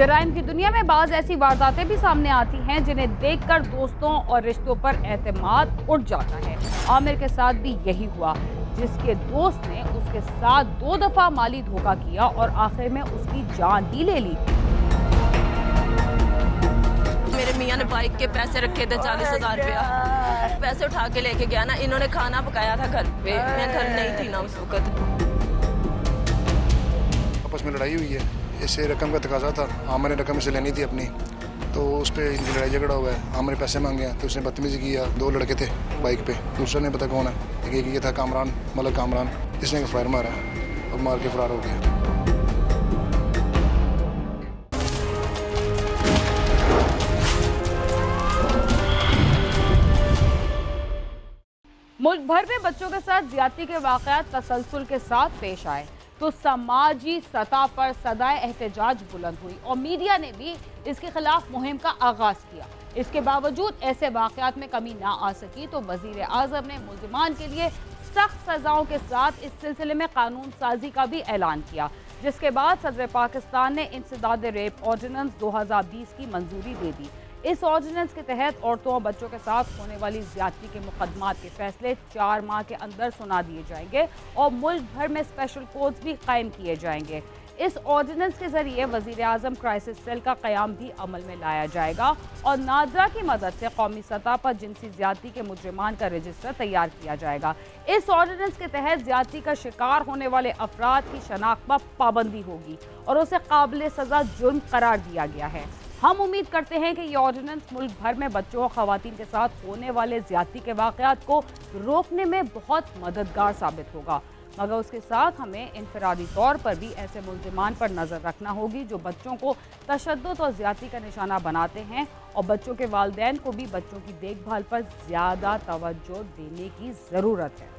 जराइम की दुनिया में बाज ऐसी वारदातें भी सामने आती हैं जिन्हें देखकर दोस्तों और रिश्तों पर एतमाद उठ जाता है। आमिर के साथ भी यही हुआ, जिसके दोस्त ने उसके साथ 2 दफा माली धोखा किया और आखिर में उसकी जान ही ले ली। मेरे मियां ने बाइक के पैसे रखे थे 40,000 रुपया, पैसे उठा के लेके गया ना। इन्होंने खाना पकाया था घर पे, मैं घर नहीं थी ना उस वक्त। आपस में लड़ाई हुई है, इससे रकम का तकाजा था, आमिर ने रकम इसे लेनी थी अपनी, तो उस पर इनकी लड़ाई झगड़ा हुआ है। आमिर ने पैसे मांगे हैं तो उसने बदतमीजी किया। 2 लड़के थे बाइक पे, दूसरा नहीं पता कौन है, एक ये था कामरान, मलक कामरान, इसने फायर मारा और मार के फरार हो गया। मुल्क भर में बच्चों के साथ ज्यादती के वाकयात तसलसल के साथ पेश आए तो समाजी सतह पर सदाए एहतजाज बुलंद हुई और मीडिया ने भी इसके खिलाफ मुहिम का आगाज किया। इसके बावजूद ऐसे वाकयात में कमी ना आ सकी तो वजीर आजम ने मुल्जिमान के लिए सख्त सजाओं के साथ इस सिलसिले में कानून साजी का भी ऐलान किया, जिसके बाद सदर पाकिस्तान ने इंसदाद रेप ऑर्डिनेंस 2020 की मंजूरी दे दी। इस ऑर्डिनेंस के तहत औरतों और बच्चों के साथ होने वाली ज्यादती के मुकदमात के फैसले 4 माह के अंदर सुना दिए जाएंगे और मुल्क भर में स्पेशल कोर्ट्स भी कायम किए जाएंगे। इस ऑर्डिनेंस के जरिए वजीर आजम क्राइसिस सेल का क़याम भी अमल में लाया जाएगा और नादरा की मदद से कौमी सतह पर जिनसी ज्यादती के मुजरिमान का रजिस्टर तैयार किया जाएगा। इस ऑर्डिनेंस के तहत ज्यादती का शिकार होने वाले अफराद की शनाख्त पर पाबंदी होगी और उसे काबिल सजा जुर्म करार दिया गया है। हम उम्मीद करते हैं कि ये ऑर्डिनेंस मुल्क भर में बच्चों और खवातीन के साथ होने वाले ज्यादती के वाकयात को रोकने में बहुत मददगार साबित होगा, मगर उसके साथ हमें इनफरादी तौर पर भी ऐसे मुल्जिमान पर नज़र रखना होगी जो बच्चों को तशद्दुद और ज्यादती का निशाना बनाते हैं और बच्चों के वालिदैन को भी बच्चों की देखभाल पर ज़्यादा तवज्जो देने की ज़रूरत है।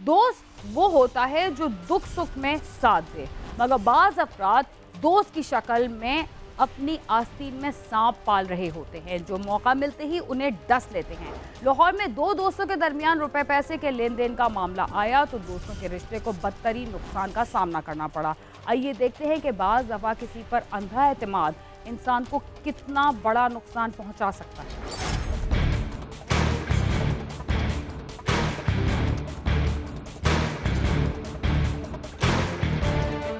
दोस्त वो होता है जो दुख सुख में साथ दे, मगर बाज़ अफराद दोस्त की शक्ल में अपनी आस्तीन में सांप पाल रहे होते हैं जो मौका मिलते ही उन्हें डस लेते हैं। लाहौर में 2 दोस्तों के दरमियान रुपए पैसे के लेन देन का मामला आया तो दोस्तों के रिश्ते को बदतरीन नुकसान का सामना करना पड़ा। आइए देखते हैं कि बाज़ दफ़ा किसी पर अंधा एतमाद इंसान को कितना बड़ा नुकसान पहुंचा सकता है।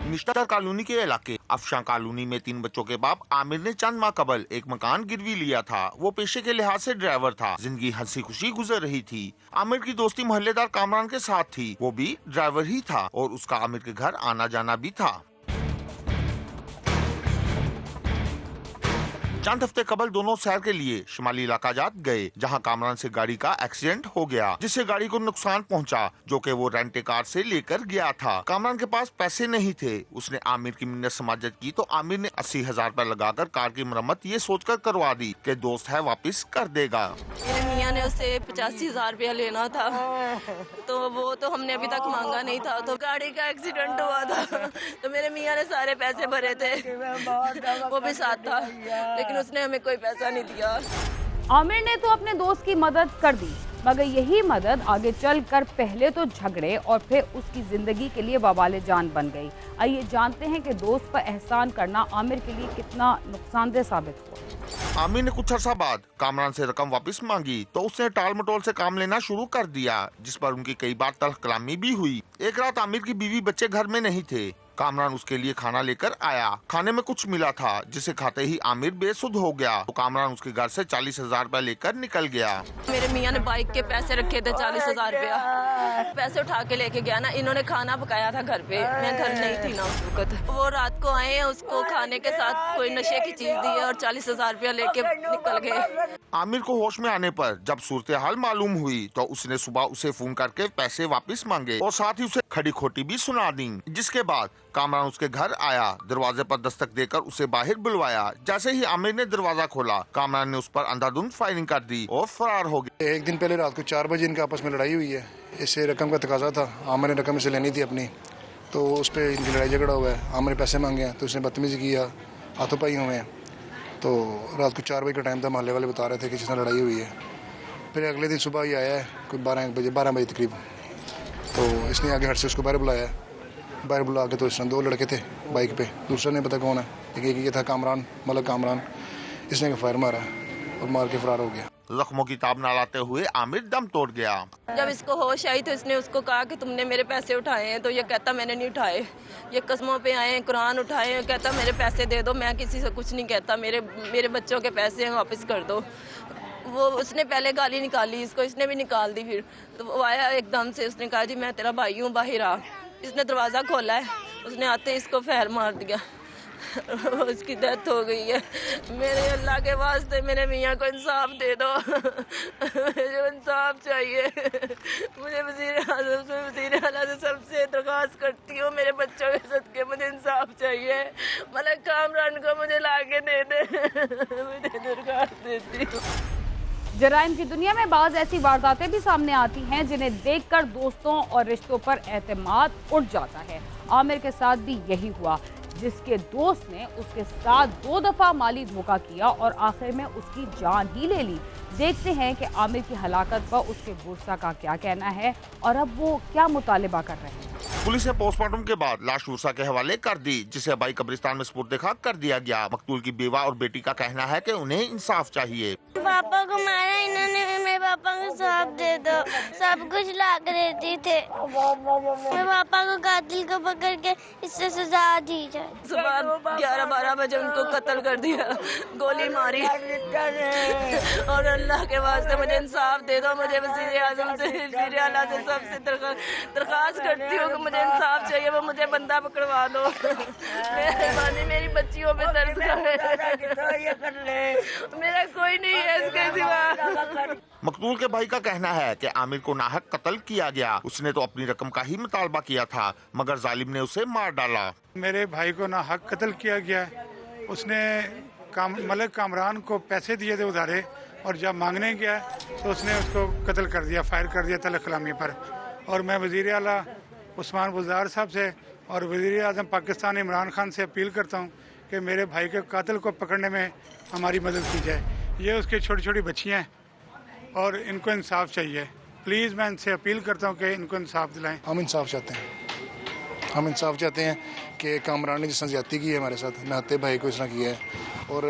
मिस्टर कॉलोनी के इलाके अफशां कॉलोनी में 3 बच्चों के बाप आमिर ने चंद माह कबल एक मकान गिरवी लिया था। वो पेशे के लिहाज से ड्राइवर था। जिंदगी हंसी खुशी गुजर रही थी। आमिर की दोस्ती मोहल्लेदार कामरान के साथ थी, वो भी ड्राइवर ही था और उसका आमिर के घर आना जाना भी था। चंद हफ्ते कबल दोनों सैर के लिए शुमाली इलाका जात गए, जहां कामरान से गाड़ी का एक्सीडेंट हो गया, जिससे गाड़ी को नुकसान पहुंचा जो कि वो रेंटे कार से लेकर गया था। कामरान के पास पैसे नहीं थे। उसने आमिर की मिन्नत समाजत की तो आमिर ने 80,000 रुपए लगाकर कार की मरम्मत ये सोचकर करवा दी कि दोस्त है वापस कर देगा। मेरे मियां ने उससे 85,000 रुपया लेना था तो वो तो हमने अभी तक मांगा नहीं था, तो गाड़ी का एक्सीडेंट हुआ था तो मेरे मियां ने सारे पैसे भरे थे, वो भी साथ था, लेकिन उसने हमें कोई पैसा नहीं दिया। आमिर ने तो अपने दोस्त की मदद कर दी, मगर यही मदद आगे चलकर पहले तो झगड़े और फिर उसकी जिंदगी के लिए वबाले जान बन गई। आइए जानते हैं कि दोस्त पर एहसान करना आमिर के लिए कितना नुकसानदेह साबित हुआ। आमिर ने कुछ अर्सा बाद कामरान से रकम वापस मांगी तो उसने टाल मटोल से काम लेना शुरू कर दिया, जिस पर उनकी कई बार तल्ख कलामी भी हुई। एक रात आमिर की बीवी बच्चे घर में नहीं थे। कामरान उसके लिए खाना लेकर आया। खाने में कुछ मिला था जिसे खाते ही आमिर बेसुध हो गया तो कामरान उसके घर से 40,000 रुपए लेकर निकल गया। मेरे मियां ने बाइक के पैसे रखे थे 40,000 रुपया, पैसे उठा के लेके गया ना। इन्होंने खाना पकाया था घर पे, मैं घर नहीं थी ना उस वक्त। वो रात को आए, उसको खाने के साथ कोई नशे की चीज दी और 40,000 रुपया लेके निकल गए। आमिर को होश में आने पर जब सूरत हाल मालूम हुई तो उसने सुबह उसे फोन करके पैसे वापस मांगे और साथ ही उसे खड़ी खोटी भी सुना दी, जिसके बाद कामरान उसके घर आया। दरवाजे पर दस्तक देकर उसे बाहर बुलवाया। जैसे ही आमिर ने दरवाजा खोला, कामरान ने उस पर अंधाधुंध फायरिंग कर दी और फरार हो गया। एक दिन पहले रात को 4 बजे इनके आपस में लड़ाई हुई है, इससे रकम का तकाजा था, आमिर ने रकम इसे लेनी थी अपनी, तो उस पर इनकी लड़ाई झगड़ा हुआ है। आमिर ने पैसे मांगे हैं तो उसने बदतमीजी किया, हाथों-पाई हुए हैं। तो रात को 4 बजे का टाइम था, मोहल्ले वाले बता रहे थे कि जिसने लड़ाई हुई है। फिर अगले दिन सुबह ही आया है कोई 12 बजे तकरीब, तो इसने आगे हट से उसको बाहर बुलाया बाहर बुला के तो इसने 2 लड़के थे बाइक पे, दूसरा नहीं पता कौन है, एक ये था कामरान, मलक कामरान, इसने फायर मारा और मार के फरार हो गया। जख्मों की ताब न लाते हुए आमिर दम तोड़ गया। जब इसको होश आई तो इसने उसको कहा कि तुमने मेरे पैसे उठाए हैं, तो ये कहता मैंने नहीं उठाए, ये कस्मों पे आए हैं, कुरान उठाए हैं, कहता मेरे पैसे दे दो, मैं किसी से कुछ नहीं कहता, मेरे बच्चों के पैसे हैं वापस कर दो। वो उसने पहले गाली निकाली इसको, इसने भी निकाल दी। फिर तो वो आया एकदम से, उसने कहा जी मैं तेरा भाई हूँ, बाहर आ। इसने दरवाज़ा खोला है, उसने आते ही इसको फैर मार दिया, उसकी डेथ हो गई है। मेरे अल्लाह के वास्ते मेरे मियाँ को इंसाफ दे दो, मुझे इंसाफ चाहिए। मुझे वज़ीर आला से सबसे दरख्वास्त करती हूँ, मेरे बच्चों के सदके मुझे इंसाफ चाहिए। मलक कामरान को मुझे लाके दे दे, मुझे दरख्वास्त देती हूँ। जराइम की दुनिया में बाज़ ऐसी वारदातें भी सामने आती हैं जिन्हें देखकर दोस्तों और रिश्तों पर एतमाद उठ जाता है। आमिर के साथ भी यही हुआ, जिसके दोस्त ने उसके साथ 2 दफ़ा माली धोखा किया और आखिर में उसकी जान ही ले ली। देखते हैं कि आमिर की हलाकत पर उसके बुरसा का क्या कहना है और अब वो क्या मुतालिबा कर रहे हैं। पुलिस ने पोस्टमार्टम के बाद लाश वर्षा के हवाले कर दी, जिसे बाई कब्रिस्तान में सुपुर्द खाक कर दिया गया। मकतूल की बेवा और बेटी का कहना है कि उन्हें इंसाफ चाहिए। पापा को मारा इन्होंने, मेरे पापा को इंसाफ दे दो, सब कुछ ला कर देती थे, मेरे पापा को कातिल को पकड़ के इससे सजा दी जाए। सुबह 11-12 बजे उनको कत्ल कर दिया, गोली मारी। और अल्लाह के वास्ते मुझे इंसाफ दे दो, मुझे वज़ीर आज़म से, वज़ीर आला से सबसे दरख्वास्त करती हूँ कि मुझे इंसाफ चाहिए, वो मुझे बंदा पकड़वा दो। मेहरबानी, मेरी बच्चियों पे तरस मेरा कोई नहीं है इसके सिवा। मकतूल के भाई का कहना है कि आमिर को नाहक कत्ल किया गया। उसने तो अपनी रकम का ही मुतालबा किया था, मगर जालिम ने उसे मार डाला। मेरे भाई को नाहक कत्ल किया गया। उसने मलक कामरान को पैसे दिए थे उधारे, और जब मांगने गया तो उसने उसको कत्ल कर दिया, फायर कर दिया तलब कलामी पर। और मैं वज़ीर आला उस्मान बुज़दार साहब से और वज़ीर आज़म पाकिस्तान इमरान खान से अपील करता हूँ कि मेरे भाई के कातिल को पकड़ने में हमारी मदद की जाए। ये उसकी छोटी छोटी बच्चियाँ हैं और इनको इंसाफ चाहिए। प्लीज़ मैं इनसे अपील करता हूँ कि इनको इंसाफ दिलाएं। हम इंसाफ चाहते हैं, हम इंसाफ चाहते हैं कि कामरान ने जिसने ज़्यादती की है हमारे साथ, नहाते भाई को इसने किया है और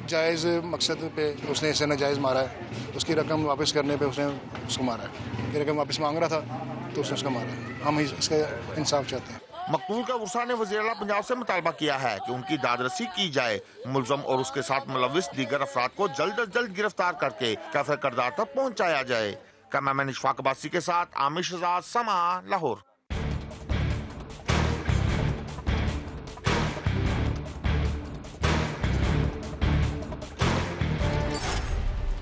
जायज़ मकसद पे उसने इसे नाजायज़ मारा है। उसकी रकम वापस करने पे उसने उसको मारा है। ये रकम वापस मांग रहा था तो उसने उसको मारा है। हम इसका इंसाफ चाहते हैं। मकतूल का वर्षा ने वज़ीर आला पंजाब से मुतालबा किया है कि उनकी दादरसी की जाए। मुलजम और उसके साथ मुलविस दीगर अफराद को जल्द अज जल्द गिरफ्तार करके कैफे किरदार तक पहुँचाया जाए। कैमरामैन इशफाक अब्बासी के साथ आमिर शहजाद, समा, लाहौर।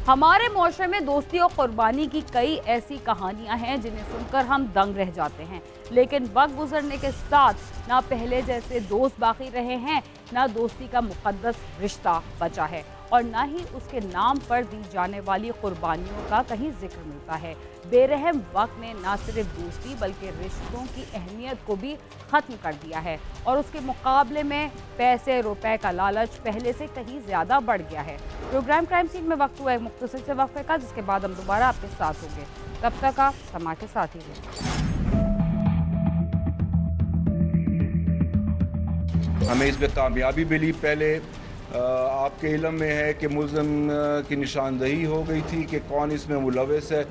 हमारे मुआशरे में दोस्ती और कुर्बानी की कई ऐसी कहानियां हैं जिन्हें सुनकर हम दंग रह जाते हैं, लेकिन वक्त गुजरने के साथ ना पहले जैसे दोस्त बाकी रहे हैं, ना दोस्ती का मुकद्दस रिश्ता बचा है और ना ही उसके नाम पर दी जाने वाली कुर्बानियों का कहीं जिक्र मिलता है। बेरहम वक्त ने ना सिर्फ दोस्ती बल्कि रिश्तों की अहमियत को भी ख़त्म कर दिया है और उसके मुकाबले में पैसे रुपए का लालच पहले से कहीं ज़्यादा बढ़ गया है। प्रोग्राम क्राइम सीन में वक्त हुआ एक मुख्तसर से वक्फे का, जिसके बाद हम दोबारा आपके साथ होंगे। तब तक आप समा के साथ ही रहें। हमें इसमें कामयाबी मिली। पहले आपके इल्म में है कि मुल्ज़िम की निशानदही हो गई थी कि कौन इसमें मुलविस है।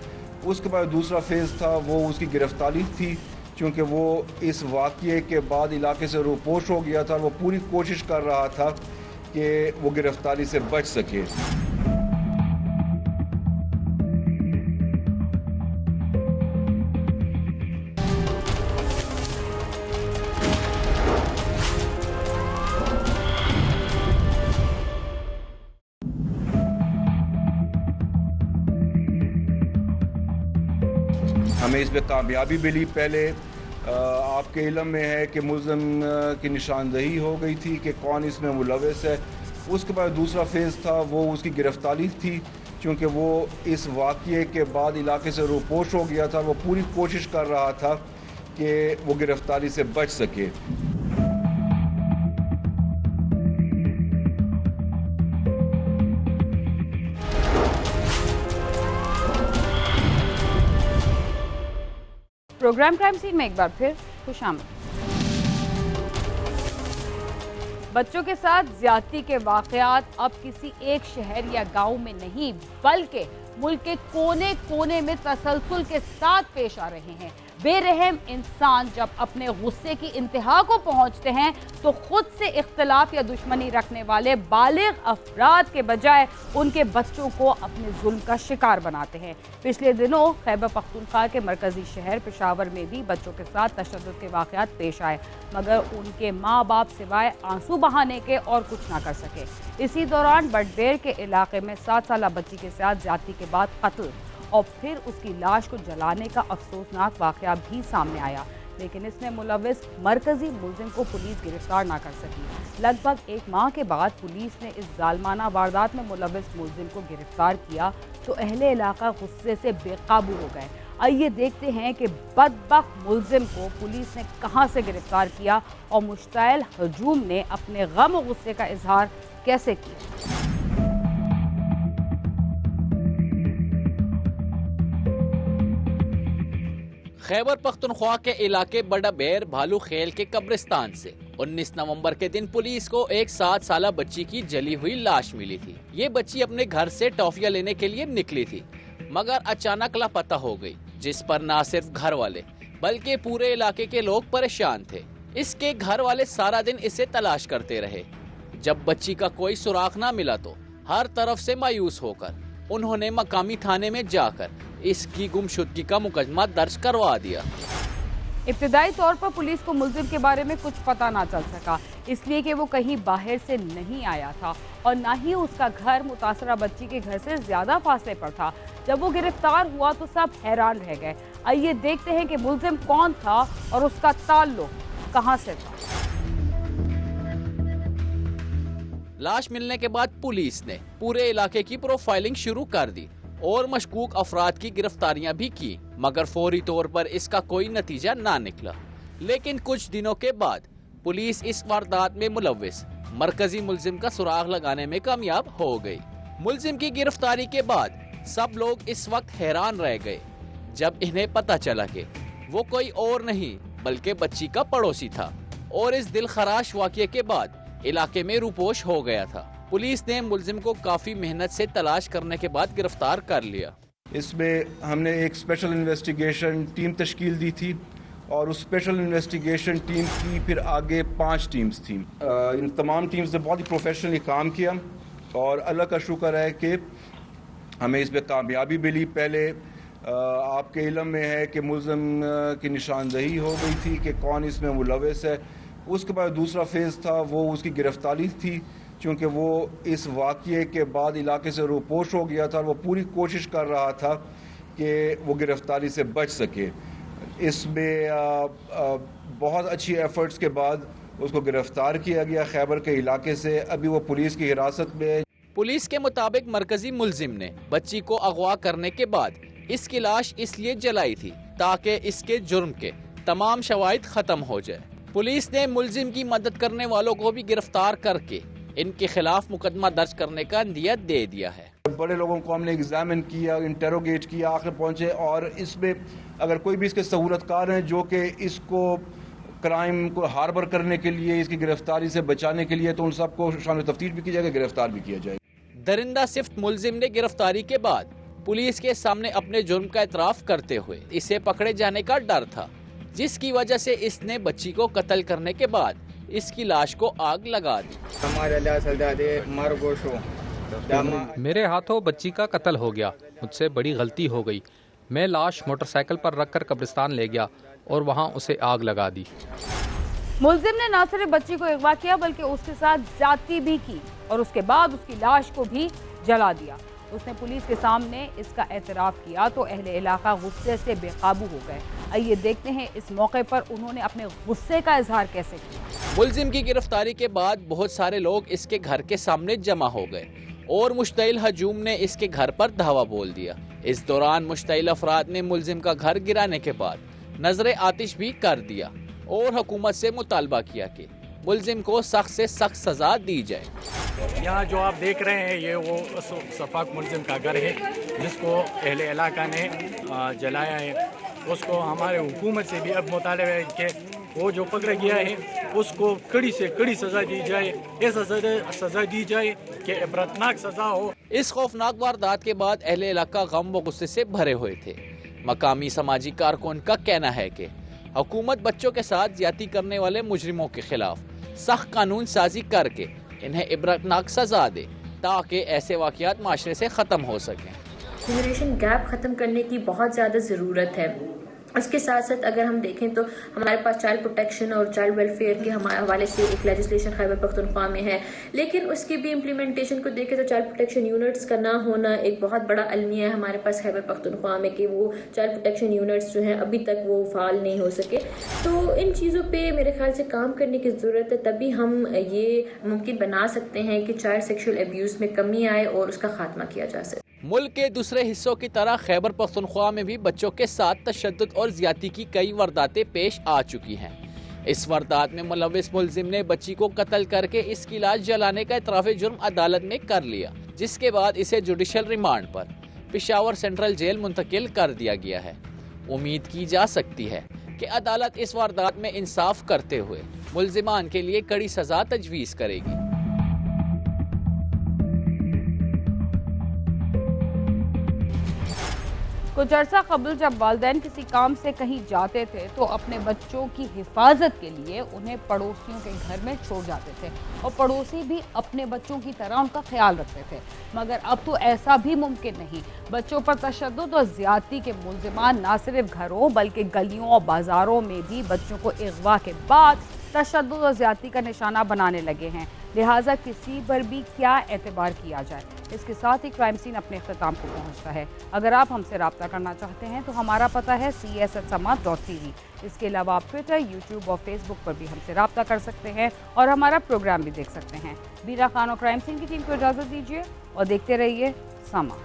उसके बाद दूसरा फेज़ था, वो उसकी गिरफ्तारी थी, क्योंकि वो इस वाक़ये के बाद इलाके से रोपोश हो गया था। वो पूरी कोशिश कर रहा था कि वो गिरफ्तारी से बच सके। हमें इसमें कामयाबी मिली। पहले आपके इल्म में है कि मुल्ज़िम की निशानदही हो गई थी कि कौन इसमें मुलविस है। उसके बाद दूसरा फेज़ था, वो उसकी गिरफ्तारी थी, क्योंकि वो इस वाक़ये के बाद इलाके से रोपोश हो गया था। वो पूरी कोशिश कर रहा था कि वो गिरफ्तारी से बच सके। प्रोग्राम क्राइम सीन में एक बार फिर खुशामद। बच्चों के साथ ज्यादती के वाकयात अब किसी एक शहर या गांव में नहीं बल्कि मुल्क के कोने कोने में तसलसल के साथ पेश आ रहे हैं। बेरहम इंसान जब अपने गुस्से की इंतहा को पहुंचते हैं तो खुद से इख्तलाफ या दुश्मनी रखने वाले बालिग अफराद के बजाय उनके बच्चों को अपने जुल्म का शिकार बनाते हैं। पिछले दिनों खैबर पख्तूनख्वा के मरकजी शहर पेशावर में भी बच्चों के साथ तशद्दुद के वाकयात पेश आए, मगर उनके माँ बाप सिवाय आंसू बहाने के और कुछ ना कर सके। इसी दौरान बटबेर के इलाके में 7 साल बच्ची के साथ ज्यादती के बाद कत्ल और फिर उसकी लाश को जलाने का अफसोसनाक वाकया भी सामने आया, लेकिन इसमें मुलविस मरकजी मुलजिम को पुलिस गिरफ्तार ना कर सकी। लगभग 1 माह के बाद पुलिस ने इस जालमाना वारदात में मुलविस मुलजिम को गिरफ्तार किया तो अहले इलाका गुस्से से बेकाबू हो गए। आइए देखते हैं कि बदबख्त मुलजिम को पुलिस ने कहां से गिरफ्तार किया और मुश्ताइल हजूम ने अपने गम और गुस्से का इजहार कैसे किया। खैबर पख्तूनख्वा के इलाके बटबेर भालू खेल के कब्रिस्तान से 19 नवंबर के दिन पुलिस को एक 7 साल बच्ची की जली हुई लाश मिली थी। ये बच्ची अपने घर से टॉफियां लेने के लिए निकली थी, मगर अचानक लापता हो गई, जिस पर न सिर्फ घर वाले बल्कि पूरे इलाके के लोग परेशान थे। इसके घर वाले सारा दिन इसे तलाश करते रहे। जब बच्ची का कोई सुराग न मिला तो हर तरफ से मायूस होकर उन्होंने मकामी थाने में जाकर इसकी गुमशुदगी का मुकदमा दर्ज करवा दिया। इब्तिदाई तौर पर पुलिस को मुलजिम के बारे में कुछ पता ना चल सका, इसलिए कि वो कहीं बाहर से नहीं आया था और ना ही उसका घर मुतासरा बच्ची के घर से ज्यादा फासले पर था। जब वो गिरफ्तार हुआ तो सब हैरान रह गए। आइए देखते हैं कि मुलजिम कौन था और उसका ताल्लुक कहां से था। लाश मिलने के बाद पुलिस ने पूरे इलाके की प्रोफाइलिंग शुरू कर दी और मशकूक अफराद की गिरफ्तारियां भी की, मगर फौरी तौर पर इसका कोई नतीजा ना निकला। लेकिन कुछ दिनों के बाद पुलिस इस वारदात में मुलविस मरकजी मुलजिम का सुराग लगाने में कामयाब हो गई। मुलजिम की गिरफ्तारी के बाद सब लोग इस वक्त हैरान रह गए जब इन्हें पता चला कि वो कोई और नहीं बल्कि बच्ची का पड़ोसी था और इस दिलखराश वाक़ये के बाद इलाके में रूपोश हो गया था। पुलिस ने मुलजिम को काफी मेहनत से तलाश करने के बाद गिरफ्तार कर लिया। इसमें हमने एक स्पेशल इन्वेस्टिगेशन टीम तश्कील दी थी और उस स्पेशल इन्वेस्टिगेशन टीम की फिर आगे 5 टीम्स थी। इन तमाम टीम्स ने बहुत ही प्रोफेशनली काम किया और अल्लाह का शुक्र है कि हमें इसमें कामयाबी मिली। पहले आपके इल्म में है कि मुलजिम की निशानदही हो गई थी कि कौन इसमें मुलविस है। उसके बाद दूसरा फेज़ था वो उसकी गिरफ्तारी थी, क्योंकि वो इस वाक़ये के बाद इलाके से रूपोश हो गया था। वो पूरी कोशिश कर रहा था कि वो गिरफ्तारी से बच सके। इसमें बहुत अच्छी एफर्ट्स के बाद उसको गिरफ्तार किया गया खैबर के इलाके से। अभी वो पुलिस की हिरासत में है। पुलिस के मुताबिक मरकजी मुलजिम ने बच्ची को अगवा करने के बाद इसकी लाश इसलिए जलाई थी ताकि इसके जुर्म के तमाम शवाहिद खत्म हो जाए। पुलिस ने मुलजिम की मदद करने वालों को भी गिरफ्तार करके इनके खिलाफ मुकदमा दर्ज करने का नियत दे दिया है। बड़े लोगों को हमने एग्जामिन किया, इंटेरोगेट किया, आखिर पहुंचे और इसमें अगर कोई भी इसके सहूलतकार हैं जो कि इसको क्राइम को हार्बर करने के लिए, इसकी गिरफ्तारी से बचाने के लिए, तो उन सबको शामिल तफ्तीश भी की जाएगी, गिरफ्तार भी किया जाएगा। दरिंदा सिफ्त मुलजिम ने गिरफ्तारी के बाद पुलिस के सामने अपने जुर्म का एतराफ करते हुए इसे पकड़े जाने का डर था, जिसकी वजह से इसने बच्ची को कत्ल करने के बाद इसकी लाश को आग लगा दी। मेरे हाथों बच्ची का कत्ल हो गया, मुझसे बड़ी गलती हो गई। मैं लाश मोटरसाइकिल पर रखकर कब्रिस्तान ले गया और वहां उसे आग लगा दी। मुलजिम ने न सिर्फ बच्ची को अगवा किया बल्कि उसके साथ ज्यादती भी की और उसके बाद उसकी लाश को भी जला दिया। उसने पुलिस के सामने इसका एतराफ़ किया तो अहले इलाका गुस्से से बेकाबू हो गए। आइए देखते हैं इस मौके पर उन्होंने अपने गुस्से का इजहार कैसे किया। मुलजिम की गिरफ्तारी के बाद बहुत सारे लोग इसके घर के सामने जमा हो गए और मुश्तइल हजूम ने इसके घर पर धावा बोल दिया। इस दौरान मुश्तइल अफराद ने मुलजिम का घर गिराने के बाद नजर आतिश भी कर दिया और हुकूमत से मुतालबा किया कि मुलजिम को सख्त से सख्त सजा दी जाए। यहाँ जो आप देख रहे हैं ये वो सफाक मुलजिम का घर है जिसको अहले इलाका ने जलाया है। उसको हमारे हुकूमत से भी अब मुतालबा है कि वो जो पकड़ा गया है उसको कड़ी से कड़ी सजा दी जाए, ऐसा सजा दी जाए कि इबरतनाक सजा हो। इस खौफनाक वारदात के बाद अहले इलाका गम व गुस्से से भरे हुए थे। मकामी समाजी कारकुन का कहना है कि हुकूमत बच्चों के साथ ज्यादती करने वाले मुजरिमों के खिलाफ सख्त कानून साजी करके इन्हें इबरतनाक सजा दे ताकि ऐसे वाक़यात माशरे से ख़त्म हो सकें। जनरेशन गैप ख़त्म करने की बहुत ज़्यादा ज़रूरत है। इसके साथ साथ अगर हम देखें तो हमारे पास चाइल्ड प्रोटेक्शन और चाइल्ड वेलफेयर के हवाले से एक लेजिस्लेशन खैबर पख्तूनख्वा में है, लेकिन उसकी भी इम्प्लीमेंटेशन को देखें तो चाइल्ड प्रोटेक्शन यूनिट्स का ना होना एक बहुत बड़ा अलमिया है हमारे पास खैबर पख्तूनख्वा में कि वो चाइल्ड प्रोटेक्शन यूनिट्स जो हैं अभी तक वो फाल नहीं हो सके। तो इन चीज़ों पर मेरे ख्याल से काम करने की ज़रूरत है, तभी हम ये मुमकिन बना सकते हैं कि चाइल्ड सेक्शुअल एब्यूज़ में कमी आए और उसका खात्मा किया जा सके। मुल्क के दूसरे हिस्सों की तरह खैबर पख्तूनख्वा में भी बच्चों के साथ तशद्दुद और ज्यादती की कई वारदातें पेश आ चुकी हैं। इस वारदात में मुलविस मुलजिम ने बच्ची को कत्ल करके इसकी लाश जलाने का इतराफ़ जुर्म अदालत में कर लिया, जिसके बाद इसे जुडिशल रिमांड पर पेशावर सेंट्रल जेल मुंतकिल कर दिया गया है। उम्मीद की जा सकती है कि अदालत इस वारदात में इंसाफ करते हुए मुलजिमान के लिए कड़ी सजा तजवीज़ करेगी। कुछ अर्सा कबल जब वालिदैन किसी काम से कहीं जाते थे तो अपने बच्चों की हिफाजत के लिए उन्हें पड़ोसियों के घर में छोड़ जाते थे और पड़ोसी भी अपने बच्चों की तरह उनका ख्याल रखते थे। मगर अब तो ऐसा भी मुमकिन नहीं। बच्चों पर तशद्दुद और ज्यादती के मुलजिमान न सिर्फ घरों बल्कि गलियों और बाजारों में भी बच्चों को अगवा के बाद तशद्दुद और ज्यादती का निशाना बनाने लगे हैं। लिहाजा किसी पर भी क्या एतबार किया जाए। इसके साथ ही क्राइम सीन अपने अख्ताम को पहुंचता है। अगर आप हमसे रब्ता करना चाहते हैं तो हमारा पता है cs@समात.tv। इसके अलावा आप ट्विटर, यूट्यूब और फेसबुक पर भी हमसे रब्ता कर सकते हैं और हमारा प्रोग्राम भी देख सकते हैं। बीरा खान और क्राइम सीन की टीम को इजाज़त दीजिए और देखते रहिए समा।